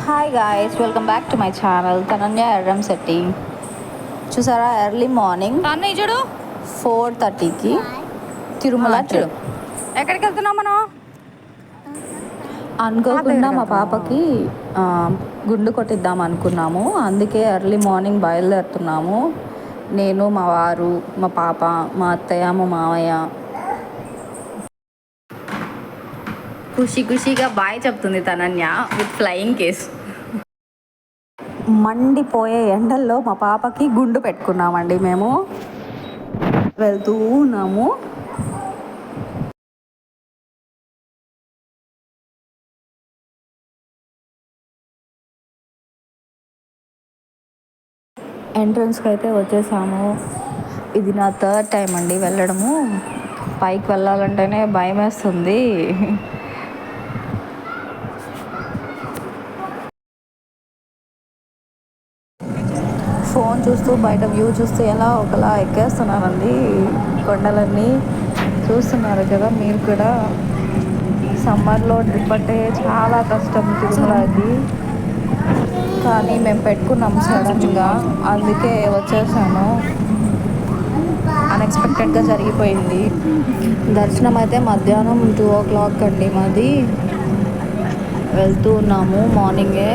Hi guys, welcome back to my channel Tananya Erram Shetty. చూసారా, early morning అన్నయ్య చూడు 4:30కి తిరుమల ట్రిప్. ఎక్కడికి వెళ్తున్నాం మనం? అనుకోకుండా మా పాపకి గుండు కొట్టిద్దాం అనుకున్నాము. అందుకే ఎర్లీ మార్నింగ్ బయలుదేరుతున్నాము. నేను, మా వారు, మా పాప, మా అత్తయ్య, మా మావయ్య. ఖుషిగా బాయ్ చెప్తుంది తనన్య విత్ ఫ్లయింగ్ కేస్. మండిపోయే ఎండల్లో మా పాపకి గుండు పెట్టుకున్నామండి. మేము వెళ్తూ ఉన్నాము. ఎంట్రన్స్కి అయితే వచ్చేసాము. ఇది నా థర్డ్ టైం అండి వెళ్ళడము. పైకి వెళ్ళాలంటేనే భయం వేస్తుంది. ఫోన్ చూస్తూ బయట వ్యూ చూస్తూ ఎలా ఒకలా ఎక్కేస్తున్నానండి కొండలన్నీ. చూస్తున్నారు కదా మీరు కూడా. ఈ సమ్మర్లో ట్రిప్ అంటే చాలా కష్టం తిరుమలకి. కానీ మేము పెట్టుకున్నాం సడన్గా, అందుకే వచ్చేసాము. అన్ఎక్స్పెక్టెడ్గా జరిగిపోయింది. దర్శనం అయితే మధ్యాహ్నం 2 o'clock అండి మాది. వెళ్తూ ఉన్నాము మార్నింగే.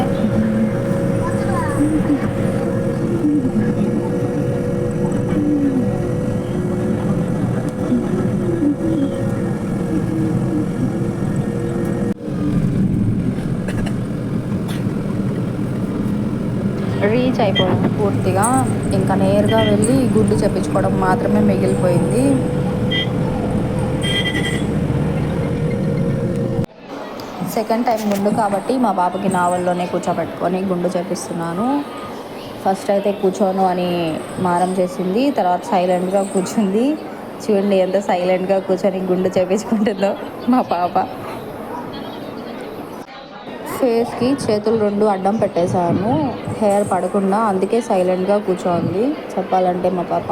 రీచ్ అయిపోయాము పూర్తిగా. ఇంకా నేరుగా వెళ్ళి గుండు చేపించుకోవడం మాత్రమే మిగిలిపోయింది. సెకండ్ టైం గుండు కాబట్టి మా పాపకి నావల్లోనే కూర్చోబెట్టుకొని గుండు చేపిస్తున్నాను. ఫస్ట్ అయితే కూర్చోను అని మారం చేసింది, తర్వాత సైలెంట్గా కూర్చుంది. చూడండి ఎంత సైలెంట్గా కూర్చొని గుండు చేపించుకుంటుందో మా పాప. ఫేస్కి చేతులు 2 అడ్డం పెట్టేశాను హెయిర్ పడకుండా, అందుకే సైలెంట్గా కూర్చోంది చెప్పాలంటే మా పాప.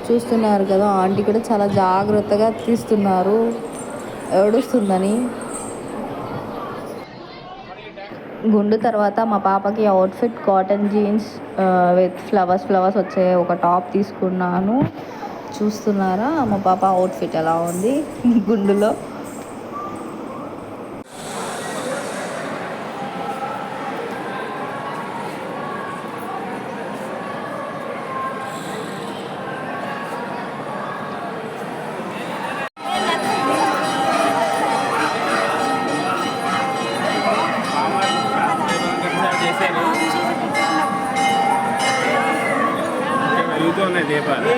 చూస్తున్నారు కదా, ఆంటీ కూడా చాలా జాగ్రత్తగా తీస్తున్నారు ఏడుస్తుందని. గుండు తర్వాత మా పాపకి outfit cotton jeans with flowers వచ్చే ఒక టాప్ తీసుకున్నాను. చూస్తున్నారా మా పాప అవుట్ఫిట్ ఎలా ఉంది గుండులో. ఉన్నాయి దీపాలు.